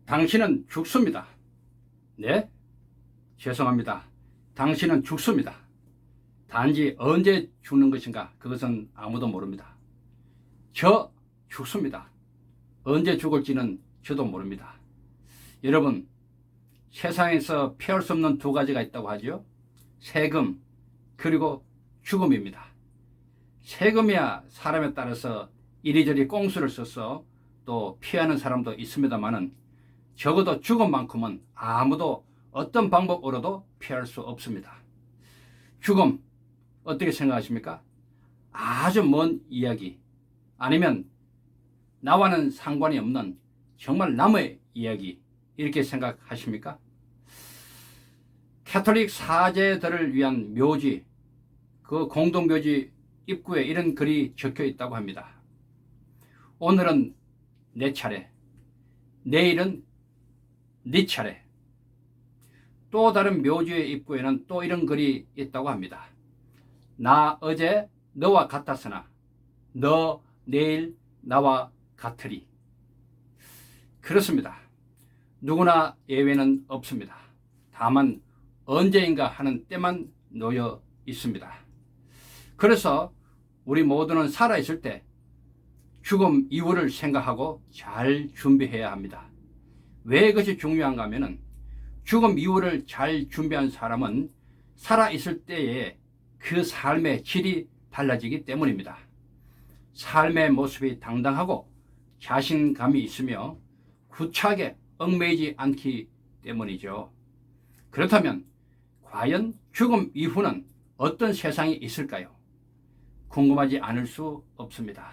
당신은 죽습니다. 네? 죄송합니다. 당신은 죽습니다. 단지 언제 죽는 것인가? 그것은 아무도 모릅니다. 저 죽습니다. 언제 죽을지는 저도 모릅니다. 여러분, 세상에서 피할 수 없는 두 가지가 있다고 하죠. 세금, 그리고 죽음입니다. 세금이야 사람에 따라서 이리저리 꼼수를 써서 또 피하는 사람도 있습니다만은 적어도 죽음만큼은 아무도 어떤 방법으로도 피할 수 없습니다. 죽음, 어떻게 생각하십니까? 아주 먼 이야기, 아니면 나와는 상관이 없는 정말 남의 이야기, 이렇게 생각하십니까? 캐톨릭 사제들을 위한 묘지, 그 공동묘지 입구에 이런 글이 적혀 있다고 합니다. 오늘은 내 차례, 내일은 네 차례. 또 다른 묘지의 입구에는 또 이런 글이 있다고 합니다. 나 어제 너와 같았으나 너 내일 나와 같으리. 그렇습니다. 누구나 예외는 없습니다. 다만 언제인가 하는 때만 놓여 있습니다. 그래서 우리 모두는 살아있을 때 죽음 이후를 생각하고 잘 준비해야 합니다. 왜 그것이 중요한가 하면은 죽음 이후를 잘 준비한 사람은 살아있을 때에 그 삶의 질이 달라지기 때문입니다. 삶의 모습이 당당하고 자신감이 있으며 구차하게 얽매이지 않기 때문이죠. 그렇다면 과연 죽음 이후는 어떤 세상이 있을까요? 궁금하지 않을 수 없습니다.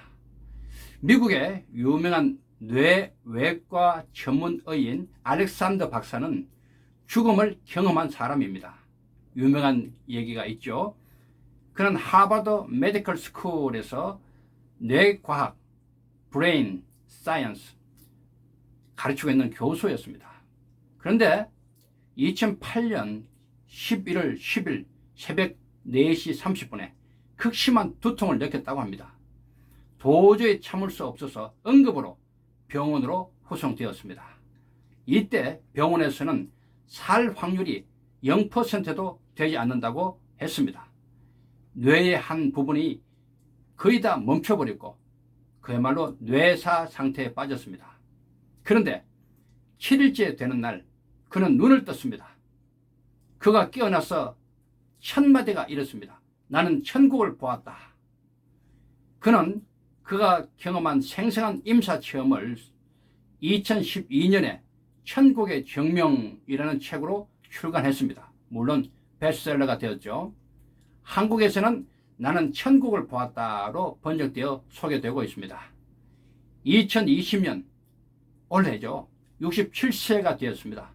미국의 유명한 뇌외과 전문의인 알렉산더 박사는 죽음을 경험한 사람입니다. 유명한 얘기가 있죠. 그는 하버드 메디컬 스쿨에서 뇌과학, 브레인 사이언스 가르치고 있는 교수였습니다. 그런데 2008년 11월 10일 새벽 4시 30분에 극심한 두통을 느꼈다고 합니다. 도저히 참을 수 없어서 응급으로 병원으로 후송되었습니다. 이때 병원에서는 살 확률이 0%도 되지 않는다고 했습니다. 뇌의 한 부분이 거의 다 멈춰버렸고 그야말로 뇌사 상태에 빠졌습니다. 그런데 7일째 되는 날 그는 눈을 떴습니다. 그가 깨어나서 첫 마디가 이렇습니다. 나는 천국을 보았다. 그는 그가 경험한 생생한 임사체험을 2012년에 천국의 정명이라는 책으로 출간했습니다. 물론 베스트셀러가 되었죠. 한국에서는 나는 천국을 보았다로 번역되어 소개되고 있습니다. 2020년 올해죠. 67세가 되었습니다.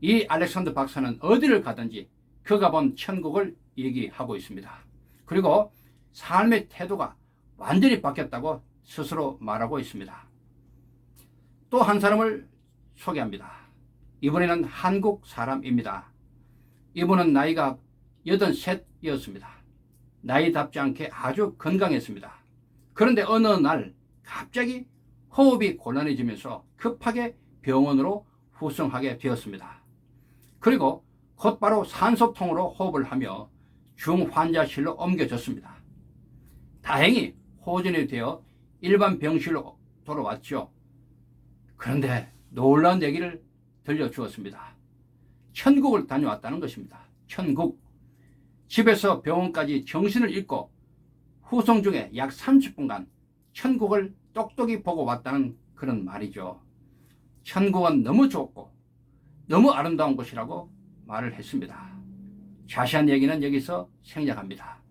이 알렉산더 박사는 어디를 가든지 그가 본 천국을 얘기하고 있습니다. 그리고 삶의 태도가 완전히 바뀌었다고 스스로 말하고 있습니다. 또 한 사람을 소개합니다. 이번에는 한국 사람입니다. 이분은 나이가 83이었습니다. 나이답지 않게 아주 건강했습니다. 그런데 어느 날 갑자기 호흡이 곤란해지면서 급하게 병원으로 후송하게 되었습니다. 그리고 곧바로 산소통으로 호흡을 하며 중환자실로 옮겨졌습니다. 다행히 호전이 되어 일반 병실로 돌아왔죠. 그런데 놀라운 얘기를 들려주었습니다. 천국을 다녀왔다는 것입니다. 천국. 집에서 병원까지 정신을 잃고 후송 중에 약 30분간 천국을 똑똑히 보고 왔다는 그런 말이죠. 천국은 너무 좋고 너무 아름다운 곳이라고 말을 했습니다. 자세한 얘기는 여기서 생략합니다.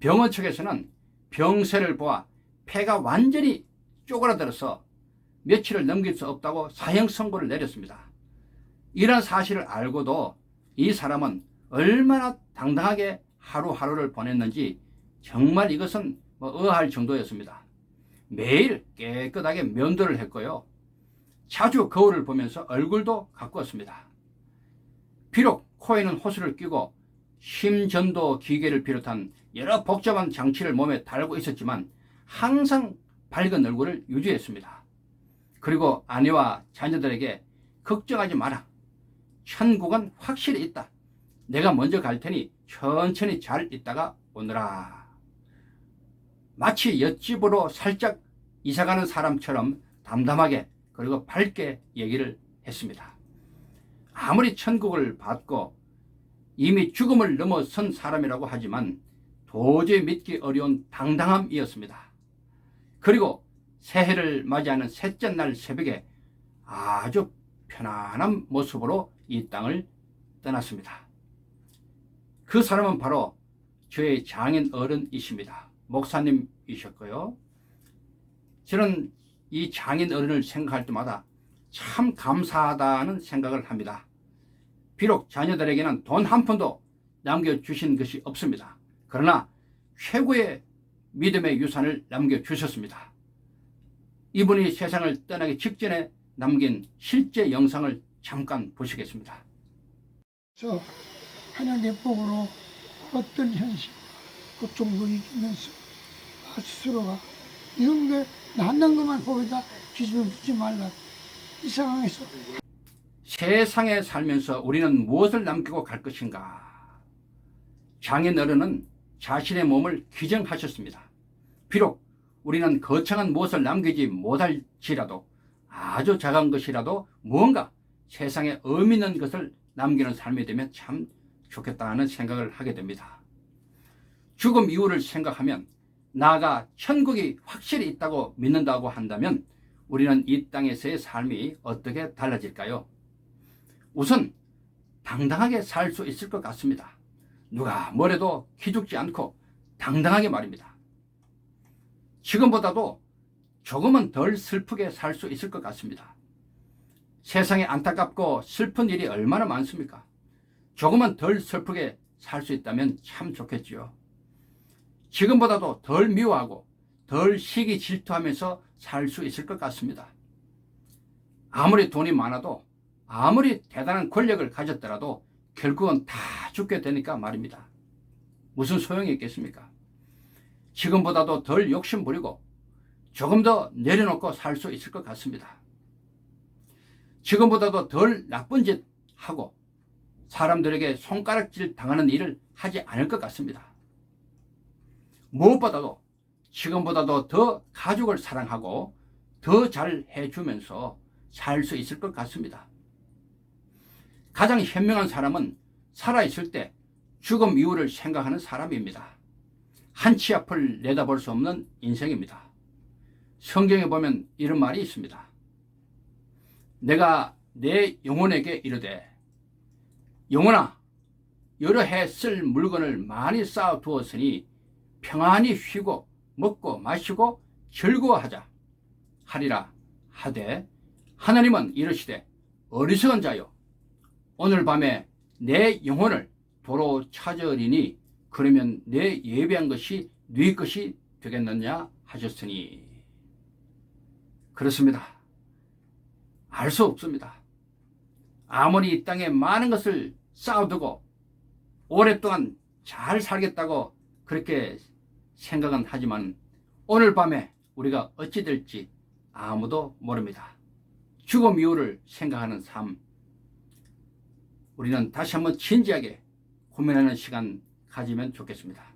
병원 측에서는 병세를 보아 폐가 완전히 쪼그라들어서 며칠을 넘길 수 없다고 사형 선고를 내렸습니다. 이런 사실을 알고도 이 사람은 얼마나 당당하게 하루하루를 보냈는지 정말 이것은 의아할 정도였습니다. 매일 깨끗하게 면도를 했고요. 자주 거울을 보면서 얼굴도 가꾸었습니다. 비록 코에는 호스를 끼고 심전도 기계를 비롯한 여러 복잡한 장치를 몸에 달고 있었지만 항상 밝은 얼굴을 유지했습니다. 그리고 아내와 자녀들에게 걱정하지 마라. 천국은 확실히 있다. 내가 먼저 갈 테니 천천히 잘 있다가 오너라. 마치 옆집으로 살짝 이사가는 사람처럼 담담하게 그리고 밝게 얘기를 했습니다. 아무리 천국을 받고 이미 죽음을 넘어선 사람이라고 하지만 도저히 믿기 어려운 당당함이었습니다. 그리고 새해를 맞이하는 셋째 날 새벽에 아주 편안한 모습으로 이 땅을 떠났습니다. 그 사람은 바로 저의 장인 어른이십니다. 목사님이셨고요. 저는 이 장인 어른을 생각할 때마다 참 감사하다는 생각을 합니다. 비록 자녀들에게는 돈 한 푼도 남겨주신 것이 없습니다. 그러나 최고의 믿음의 유산을 남겨주셨습니다. 이분이 세상을 떠나기 직전에 남긴 실제 영상을 잠깐 보시겠습니다. 하나님의 복으로 어떤 현실, 고통도 이기면서 나 스스로가 이런 게 낫는 것만 보이다 기준을 두지 말라. 이 상황에서 세상에 살면서 우리는 무엇을 남기고 갈 것인가? 장인 어른은 자신의 몸을 기증하셨습니다. 비록 우리는 거창한 무엇을 남기지 못할지라도 아주 작은 것이라도 무언가 세상에 의미 있는 것을 남기는 삶이 되면 참 좋겠다는 생각을 하게 됩니다. 죽음 이후를 생각하면 나아가 천국이 확실히 있다고 믿는다고 한다면 우리는 이 땅에서의 삶이 어떻게 달라질까요? 우선 당당하게 살 수 있을 것 같습니다. 누가 뭐래도 기죽지 않고 당당하게 말입니다. 지금보다도 조금은 덜 슬프게 살 수 있을 것 같습니다. 세상에 안타깝고 슬픈 일이 얼마나 많습니까? 조금은 덜 슬프게 살 수 있다면 참 좋겠지요. 지금보다도 덜 미워하고 덜 시기 질투하면서 살 수 있을 것 같습니다. 아무리 돈이 많아도 아무리 대단한 권력을 가졌더라도 결국은 다 죽게 되니까 말입니다. 무슨 소용이 있겠습니까? 지금보다도 덜 욕심 부리고 조금 더 내려놓고 살 수 있을 것 같습니다. 지금보다도 덜 나쁜 짓 하고 사람들에게 손가락질 당하는 일을 하지 않을 것 같습니다. 무엇보다도 지금보다도 더 가족을 사랑하고 더 잘 해주면서 살 수 있을 것 같습니다. 가장 현명한 사람은 살아있을 때 죽음 이후를 생각하는 사람입니다. 한치 앞을 내다볼 수 없는 인생입니다. 성경에 보면 이런 말이 있습니다. 내가 내 영혼에게 이르되 영혼아 여러 해 쓸 물건을 많이 쌓아 두었으니 평안히 쉬고 먹고 마시고 즐거워하자 하리라 하되 하나님은 이르시되 어리석은 자여 오늘 밤에 내 영혼을 도로 찾으리니 그러면 내 예배한 것이 네 것이 되겠느냐 하셨으니. 그렇습니다. 알 수 없습니다. 아무리 이 땅에 많은 것을 쌓아두고 오랫동안 잘 살겠다고 그렇게 생각은 하지만 오늘 밤에 우리가 어찌 될지 아무도 모릅니다. 죽음 이후를 생각하는 삶, 우리는 다시 한번 진지하게 고민하는 시간 가지면 좋겠습니다.